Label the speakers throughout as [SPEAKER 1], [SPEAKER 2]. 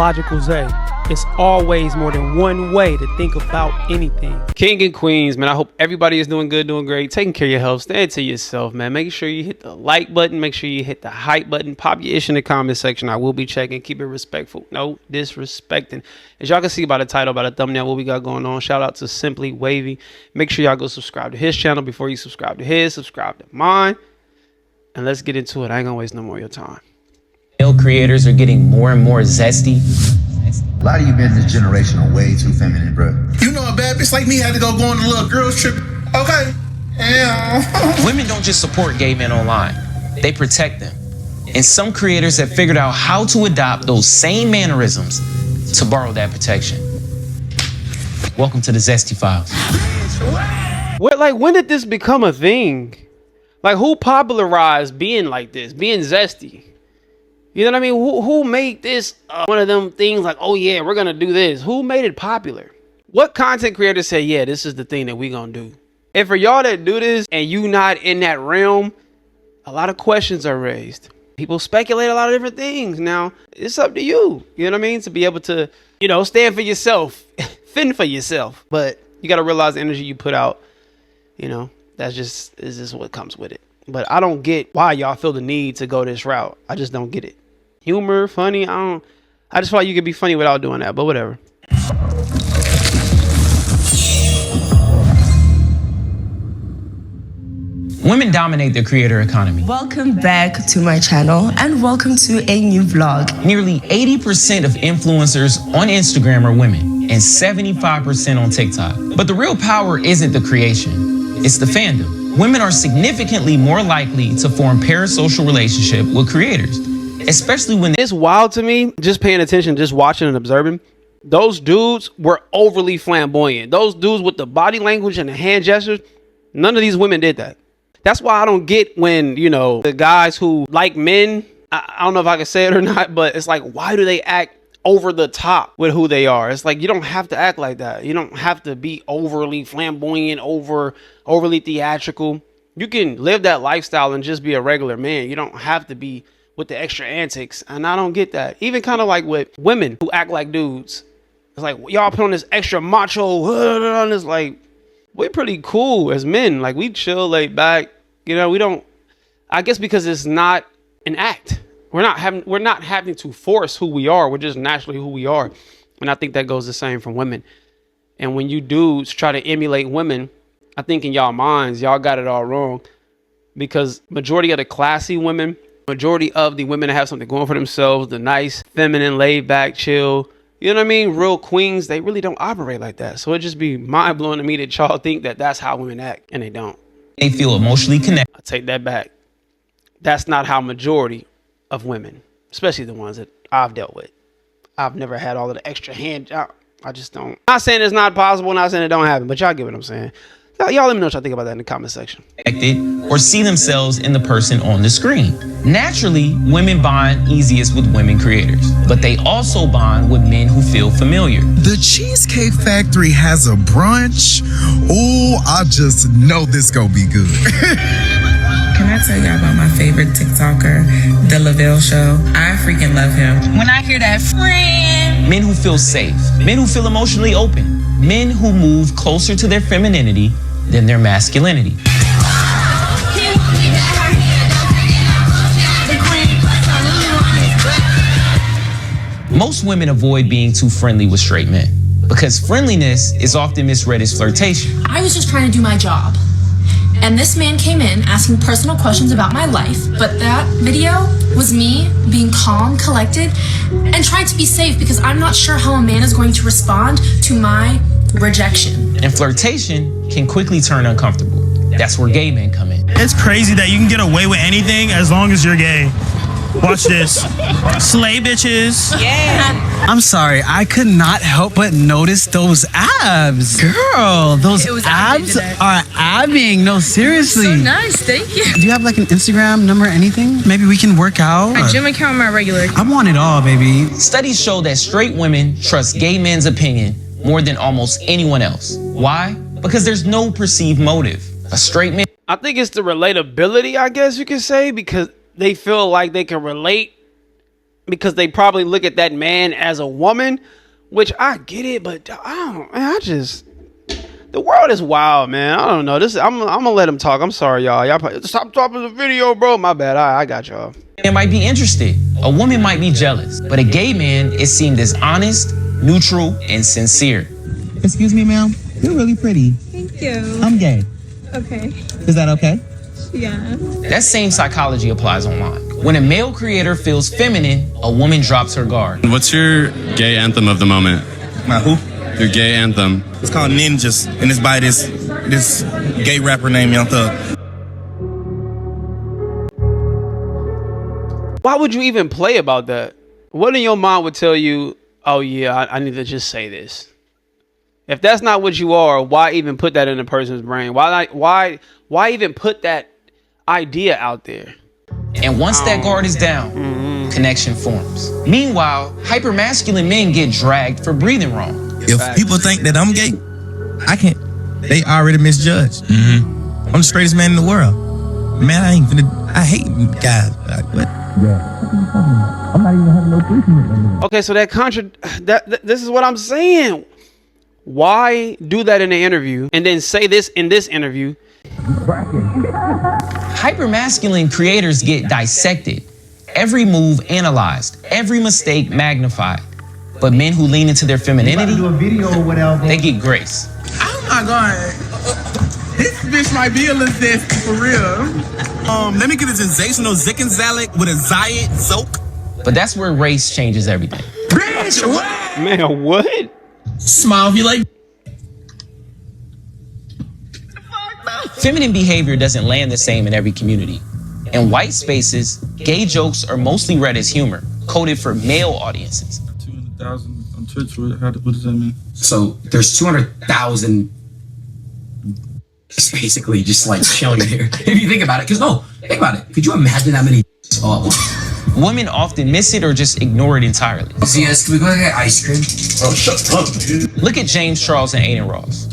[SPEAKER 1] Logical Zay. It's always more than one way to think about anything.
[SPEAKER 2] King and queens, man, I hope everybody is doing good, doing great, taking care of your health. Stand to yourself, man. Make sure you hit the like button. Make sure you hit the hype button. Pop your ish in the comment section. I will be checking. Keep it respectful. No disrespecting. As y'all can see by the title, by the thumbnail, what we got going on. Shout out to Simply Wavy. Make sure y'all go subscribe to his channel before you subscribe to his. Subscribe to mine. And let's get into it. I ain't gonna waste no more of your time.
[SPEAKER 3] Male creators are getting more and more zesty.
[SPEAKER 4] A lot of you men this generation are way too feminine, bro.
[SPEAKER 5] You know a bad bitch like me had to go on a little girls trip. Okay. Yeah.
[SPEAKER 3] Women don't just support gay men online, they protect them. And some creators have figured out how to adopt those same mannerisms to borrow that protection. Welcome to the Zesty Files.
[SPEAKER 2] When did this become a thing? Like, who popularized being like this, being zesty? You know what I mean? Who made this one of them things like, oh yeah, we're gonna do this? Who made it popular? What content creators say, yeah, this is the thing that we gonna do? And for y'all that do this and you not in that realm, a lot of questions are raised. People speculate a lot of different things. Now, it's up to you, you know what I mean? To be able to, you know, stand for yourself, fend for yourself. But you gotta realize the energy you put out, you know, is just what comes with it. But I don't get why y'all feel the need to go this route. I just don't get it. Humor, funny, I just feel like you could be funny without doing that, but whatever.
[SPEAKER 3] Women dominate the creator economy.
[SPEAKER 6] Welcome back to my channel and welcome to a new vlog.
[SPEAKER 3] Nearly 80% of influencers on Instagram are women and 75% on TikTok. But the real power isn't the creation, it's the fandom. Women are significantly more likely to form parasocial relationship with creators, especially when
[SPEAKER 2] it's wild to me, just paying attention, just watching and observing. Those dudes were overly flamboyant. Those dudes with the body language and the hand gestures, none of these women did that. That's why I don't get when, you know, the guys who like men, I don't know if I can say it or not, but it's like, why do they act over the top with who they are? It's like, you don't have to act like that. You don't have to be overly flamboyant, overly theatrical. You can live that lifestyle and just be a regular man. You don't have to be with the extra antics. And I don't get that. Even kind of like with women who act like dudes. It's like, y'all put on this extra macho, and it's like, we're pretty cool as men. Like, we chill, laid back. You know, we don't, I guess because it's not an act. We're not having to force who we are. We're just naturally who we are. And I think that goes the same for women. And when you dudes try to emulate women, I think in y'all minds, y'all got it all wrong. Because majority of the classy women, majority of the women that have something going for themselves, the nice, feminine, laid back, chill, you know what I mean? Real queens, they really don't operate like that. So it just be mind blowing to me that y'all think that that's how women act, and they don't.
[SPEAKER 3] they feel emotionally connected.
[SPEAKER 2] I take that back. That's not how majority of women, especially the ones that I've dealt with. I've never had all of the extra hand. I just don't. Not saying it's not possible, not saying it don't happen, but y'all get what I'm saying. Y'all let me know what y'all think about that in the comment section.
[SPEAKER 3] Or see themselves in the person on the screen. Naturally, women bond easiest with women creators, but they also bond with men who feel familiar.
[SPEAKER 5] The Cheesecake Factory has a brunch. Oh, I just know this gonna be good.
[SPEAKER 7] Can I tell y'all about my favorite TikToker, The Lavelle Show? I freaking love him. When I hear that friend.
[SPEAKER 3] Men who feel safe, men who feel emotionally open, men who move closer to their femininity than their masculinity. Most women avoid being too friendly with straight men because friendliness is often misread as flirtation.
[SPEAKER 8] I was just trying to do my job. And this man came in asking personal questions about my life, but that video was me being calm, collected, and trying to be safe because I'm not sure how a man is going to respond to my rejection.
[SPEAKER 3] And flirtation can quickly turn uncomfortable. That's where gay men come in.
[SPEAKER 9] It's crazy that you can get away with anything as long as you're gay. Watch this. Slay bitches.
[SPEAKER 7] Yeah.
[SPEAKER 10] I'm sorry, I could not help but notice those abs. Girl, those abs are abbing. No, seriously.
[SPEAKER 7] So nice, thank you.
[SPEAKER 10] Do you have like an Instagram number or anything? Maybe we can work out.
[SPEAKER 7] My gym account, my regular.
[SPEAKER 10] I want it all, baby.
[SPEAKER 3] Studies show that straight women trust gay men's opinion more than almost anyone else. Why? Because there's no perceived motive. A straight man.
[SPEAKER 2] I think it's the relatability, I guess you could say, because they feel like they can relate because they probably look at that man as a woman, which I get it, but the world is wild, man. I don't know. I'm gonna let him talk. I'm sorry, y'all. Y'all probably, stop talking the video, bro. My bad. I got y'all.
[SPEAKER 3] Man might be interested. A woman might be jealous, but a gay man is seen as honest, neutral, and sincere.
[SPEAKER 10] Excuse me, ma'am. You're really pretty.
[SPEAKER 7] Thank you.
[SPEAKER 10] I'm gay.
[SPEAKER 7] Okay.
[SPEAKER 10] Is that okay?
[SPEAKER 7] Yeah.
[SPEAKER 3] That same psychology applies online. When a male creator feels feminine, a woman drops her guard.
[SPEAKER 11] What's your gay anthem of the moment?
[SPEAKER 12] My who?
[SPEAKER 11] Your gay anthem.
[SPEAKER 12] It's called Ninjas, and it's by this gay rapper named Young Thug.
[SPEAKER 2] Why would you even play about that? What in your mind would tell you, oh yeah, I need to just say this? If that's not what you are, why even put that in a person's brain? Why even put that idea out there?
[SPEAKER 3] And once that guard is down, connection forms. Meanwhile, hypermasculine men get dragged for breathing wrong.
[SPEAKER 12] If people think that I'm gay, I can't. They already misjudged. I'm the straightest man in the world. Man, I hate guys. Like, what? Yeah. I'm not even having no threesome.
[SPEAKER 2] Okay, so this is what I'm saying. Why do that in the interview and then say this in this interview?
[SPEAKER 3] Hypermasculine creators get dissected, every move analyzed, every mistake magnified. But men who lean into their femininity, they get grace.
[SPEAKER 10] Oh my God. This bitch might be a little zesty for real.
[SPEAKER 12] Let me get a sensational Zikenzalik with a Zayat Zoke.
[SPEAKER 3] But that's where race changes everything.
[SPEAKER 10] Bitch, what?
[SPEAKER 2] Man, what?
[SPEAKER 10] Smile if you like.
[SPEAKER 3] Feminine behavior doesn't land the same in every community. In white spaces, gay jokes are mostly read as humor, coded for male audiences.
[SPEAKER 13] 200,000 on Twitch, what does that mean?
[SPEAKER 14] So there's 200,000 basically just like chilling here. If you think about it, think about it. Could you imagine that many all at once?
[SPEAKER 3] Women often miss it or just ignore it entirely.
[SPEAKER 14] Yes, can we go get ice cream? Oh, shut up, dude.
[SPEAKER 3] Look at James Charles and Aiden Ross.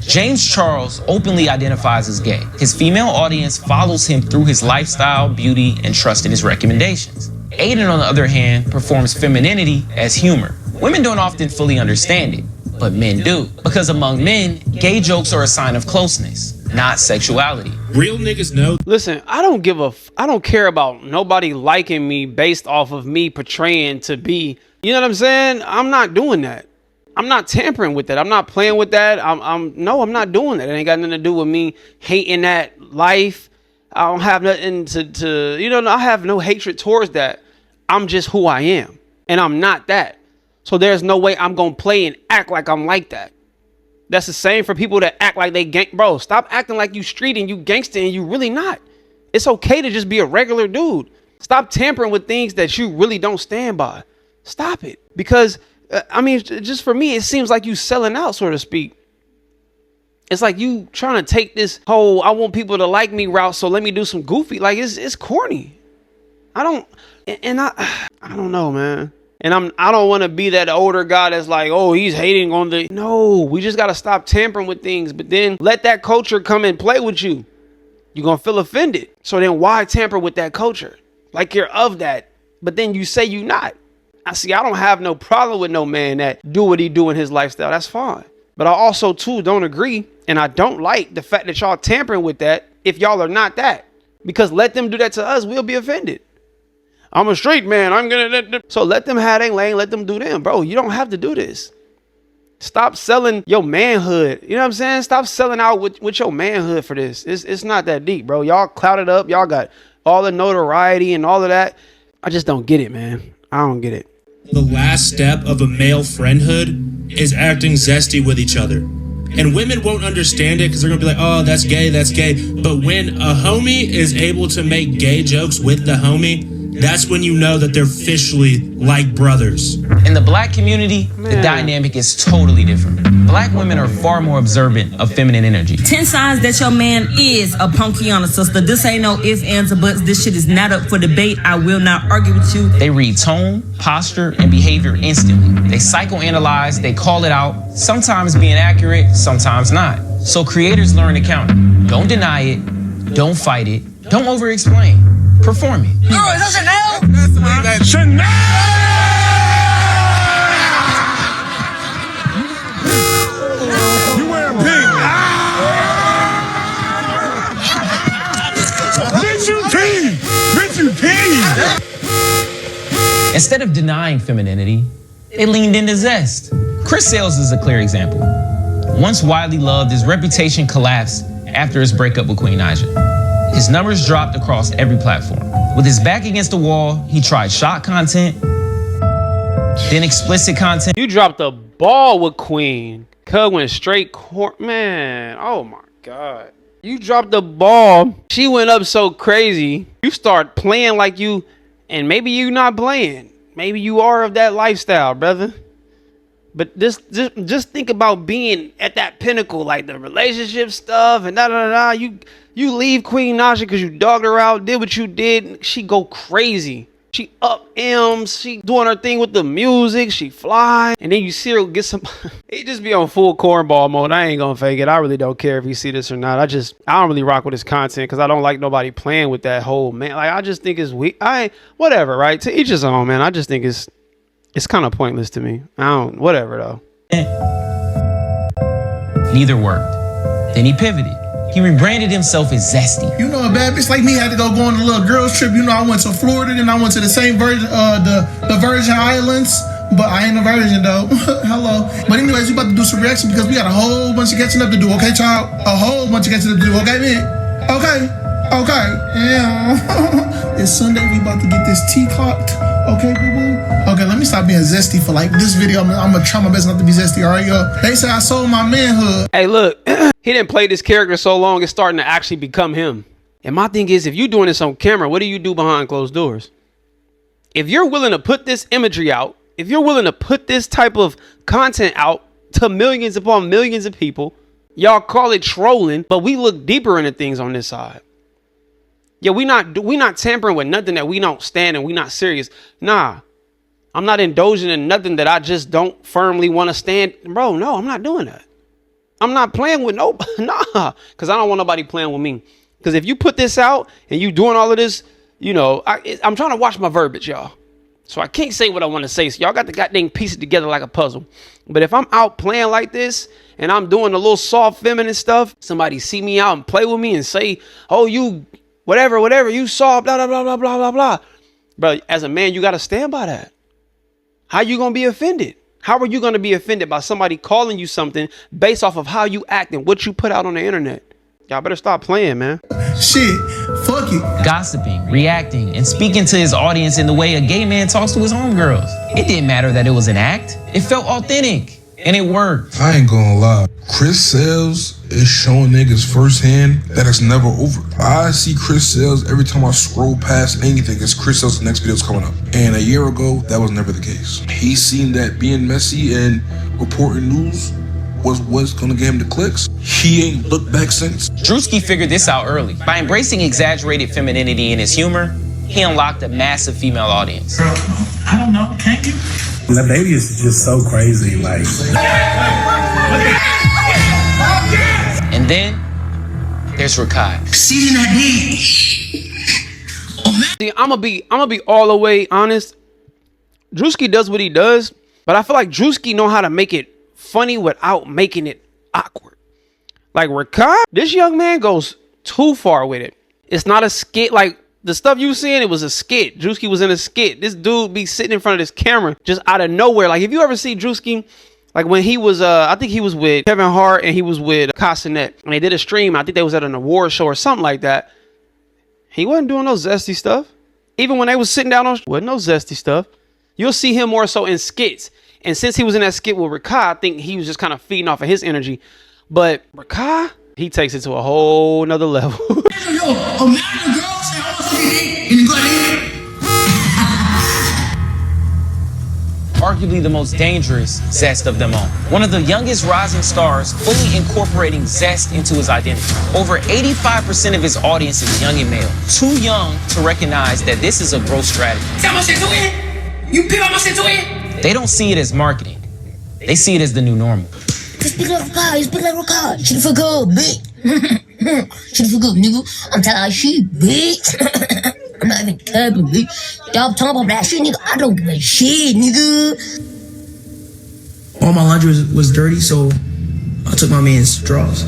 [SPEAKER 3] James Charles openly identifies as gay. His female audience follows him through his lifestyle, beauty, and trust in his recommendations. Aiden, on the other hand, performs femininity as humor. Women don't often fully understand it, but men do. Because among men, gay jokes are a sign of closeness, not sexuality.
[SPEAKER 9] Real niggas know.
[SPEAKER 2] Listen, I don't care about nobody liking me based off of me portraying to be, you know what I'm saying? I'm not doing that. I'm not tampering with that. I'm not playing with that. I'm not doing that. It ain't got nothing to do with me hating that life. I don't have nothing to I have no hatred towards that. I'm just who I am, and I'm not that. So there's no way I'm going to play and act like I'm like that. That's the same for people that act like they bro, stop acting like you street and you gangster and you really not. It's okay to just be a regular dude. Stop tampering with things that you really don't stand by. Stop it. Because just for me, it seems like you selling out, so to speak. It's like you trying to take this whole I want people to like me route, so let me do some goofy. Like it's corny. I don't know, man. And I don't want to be that older guy that's like, oh, he's hating on the. No, we just got to stop tampering with things. But then let that culture come and play with you. You're going to feel offended. So then why tamper with that culture? Like you're of that. But then you say you not. I don't have no problem with no man that do what he do in his lifestyle. That's fine. But I also, too, don't agree. And I don't like the fact that y'all tampering with that if y'all are not that. Because let them do that to us. We'll be offended. I'm a straight man. I'm going to. So let them have their lane. Let them do them. Bro, you don't have to do this. Stop selling your manhood. You know what I'm saying? Stop selling out with your manhood for this. It's not that deep, bro. Y'all clouded up. Y'all got all the notoriety and all of that. I just don't get it, man. I don't get it.
[SPEAKER 9] The last step of a male friendhood is acting zesty with each other. And women won't understand it because they're going to be like, oh, that's gay, that's gay. But when a homie is able to make gay jokes with the homie, that's when you know that they're officially like brothers.
[SPEAKER 3] In the black community, the dynamic is totally different. Black women are far more observant of feminine energy.
[SPEAKER 7] 10 signs that your man is a punkiana, sister. This ain't no ifs, ands, or buts. This shit is not up for debate. I will not argue with you.
[SPEAKER 3] They read tone, posture, and behavior instantly. They psychoanalyze, they call it out, sometimes being accurate, sometimes not. So creators learn to counter. Don't deny it, don't fight it, don't over-explain. performing.
[SPEAKER 7] Girl, is that Chanel?
[SPEAKER 5] Chanel! You wearing pink? Bitch, you pink! Bitch, you pink!
[SPEAKER 3] Instead of denying femininity, they leaned into zest. Chris Sales is a clear example. Once widely loved, his reputation collapsed after his breakup with Queen Naija. His numbers dropped across every platform. With his back against the wall, he tried shock content, then explicit content.
[SPEAKER 2] You dropped the ball with Queen. Cuz went straight court. Man, oh my God. You dropped the ball. She went up so crazy. You start playing like you, and maybe you not playing. Maybe you are of that lifestyle, brother. But just think about being at that pinnacle, like the relationship stuff and da. You leave Queen Naija because you dogged her out, did what you did. She go crazy. She up M's. She doing her thing with the music. She fly. And then you see her get some. He just be on full cornball mode. I ain't gonna fake it. I really don't care if you see this or not. I don't really rock with his content because I don't like nobody playing with that whole man. Like, I just think it's weak. Whatever, right? To each his own, man. I just think it's kind of pointless to me. Whatever though.
[SPEAKER 3] Neither worked. Then he pivoted. He rebranded himself as Zesty.
[SPEAKER 15] You know, a bad bitch like me had to go on a little girls trip. You know, I went to Florida, then I went to the same Virgin, the Virgin Islands. But I ain't a virgin though. Hello. But anyways, we about to do some reaction because we got a whole bunch of catching up to do. Okay, child? A whole bunch of catching up to do. Okay, man? Okay. Yeah. It's Sunday. We about to get this tea clocked. Okay, boo-boo. Okay, let me stop being zesty for like this video. I'm gonna try my best not to be zesty. All right, yo. They say I sold my manhood.
[SPEAKER 2] Hey, look. He didn't play this character so long, it's starting to actually become him. And my thing is, if you're doing this on camera, what do you do behind closed doors? If you're willing to put this imagery out, if you're willing to put this type of content out to millions upon millions of people, y'all call it trolling, but we look deeper into things on this side. Yeah, we not tampering with nothing that we don't stand and we not serious. Nah, I'm not indulging in nothing that I just don't firmly want to stand. Bro, no, I'm not doing that. I'm not playing with nobody. Nah, because I don't want nobody playing with me. Because if you put this out and you doing all of this, you know, I'm trying to watch my verbiage, y'all. So I can't say what I want to say. So y'all got to goddamn piece it together like a puzzle. But if I'm out playing like this and I'm doing a little soft feminine stuff, somebody see me out and play with me and say, oh, you whatever, you saw blah, blah, blah, blah, blah, blah, blah. Bro, as a man, you got to stand by that. How you going to be offended? How are you going to be offended by somebody calling you something based off of how you act and what you put out on the internet? Y'all better stop playing, man.
[SPEAKER 15] Shit, fuck it.
[SPEAKER 3] Gossiping, reacting, and speaking to his audience in the way a gay man talks to his homegirls. It didn't matter that it was an act. It felt authentic, and it worked.
[SPEAKER 16] I ain't gonna lie. Chris Sales is showing niggas firsthand that it's never over. I see Chris Sales every time I scroll past anything. It's Chris Sales' next video's coming up. And a year ago, that was never the case. He seen that being messy and reporting news was what's gonna get him the clicks. He ain't looked back since.
[SPEAKER 3] Drewski figured this out early. By embracing exaggerated femininity in his humor, he unlocked a massive female audience.
[SPEAKER 17] Girl, I don't know, can't you? The baby is just so crazy, like.
[SPEAKER 3] And then there's Rakai.
[SPEAKER 14] Seeing that knee.
[SPEAKER 2] See, I'm gonna be all the way honest. Drewski does what he does, but I feel like Drewski know how to make it funny without making it awkward. Like Rakai, this young man goes too far with it. It's not a skit like the stuff you seeing. It was a skit. Drewski was in a skit. This dude be sitting in front of this camera just out of nowhere. Like, if you ever see Drewski, like when he was, I think he was with Kevin Hart and he was with Cassinet, and they did a stream. I think they was at an award show or something like that. He wasn't doing no zesty stuff. Even when they was sitting down on, wasn't no zesty stuff. You'll see him more so in skits. And since he was in that skit with Rakai, I think he was just kind of feeding off of his energy. But Rakai, he takes it to a whole nother level.
[SPEAKER 3] Arguably the most dangerous zest of them all. One of the youngest rising stars, fully incorporating zest into his identity. Over 85% of his audience is young and male. Too young to recognize that this is a growth strategy. They don't see it as marketing. They see it as the new normal.
[SPEAKER 18] Speak like Rakai, speak like Rakai. Shit for good, bitch. Shit for good, nigga. I'm telling you, she bitch. I'm not even capping, bitch. Y'all talking about that shit, nigga. I don't give a shit, nigga.
[SPEAKER 7] All my laundry was dirty, so I took my man's drawers.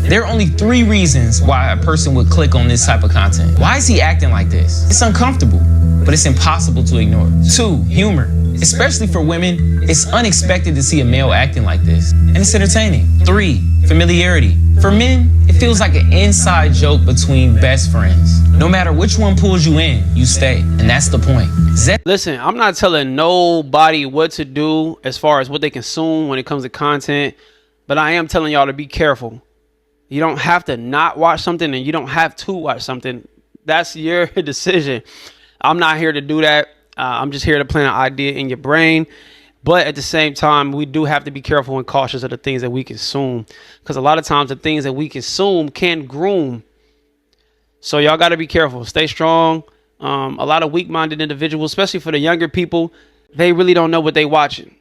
[SPEAKER 3] There are only 3 reasons why a person would click on this type of content. Why is he acting like this? It's uncomfortable, but it's impossible to ignore. 2, humor. Especially for women, it's unexpected to see a male acting like this, and it's entertaining. 3, familiarity. For men, it feels like an inside joke between best friends. No matter which one pulls you in, you stay, and that's the point.
[SPEAKER 2] Listen, I'm not telling nobody what to do as far as what they consume when it comes to content, but I am telling y'all to be careful. You don't have to not watch something, and you don't have to watch something. That's your decision. I'm not here to do that. I'm just here to plant an idea in your brain. But at the same time, we do have to be careful and cautious of the things that we consume, because a lot of times the things that we consume can groom. So y'all got to be careful. Stay strong. A lot of weak-minded individuals, especially for the younger people, they really don't know what they're watching.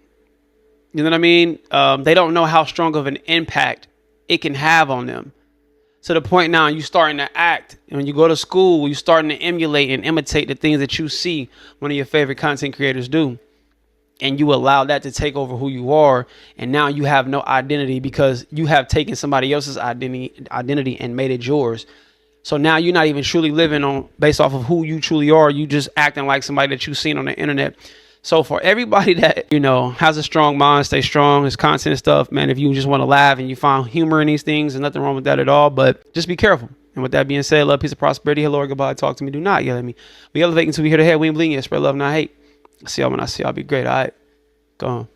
[SPEAKER 2] You know what I mean? They don't know how strong of an impact it can have on them. To the point now you starting to act, and when you go to school, you starting to emulate and imitate the things that you see one of your favorite content creators do, and you allow that to take over who you are, and now you have no identity because you have taken somebody else's identity and made it yours. So now you're not even truly living on based off of who you truly are. You just acting like somebody that you've seen on the internet. So for everybody that, you know, has a strong mind, stay strong. This content and stuff, man, if you just want to laugh and you find humor in these things, there's nothing wrong with that at all. But just be careful. And with that being said, love, peace, and prosperity. Hello or goodbye. Talk to me. Do not yell at me. We elevate until we hear the head. We ain't bleeding yet. Spread love, not hate. See y'all when I see y'all. Be great. All right. Go on.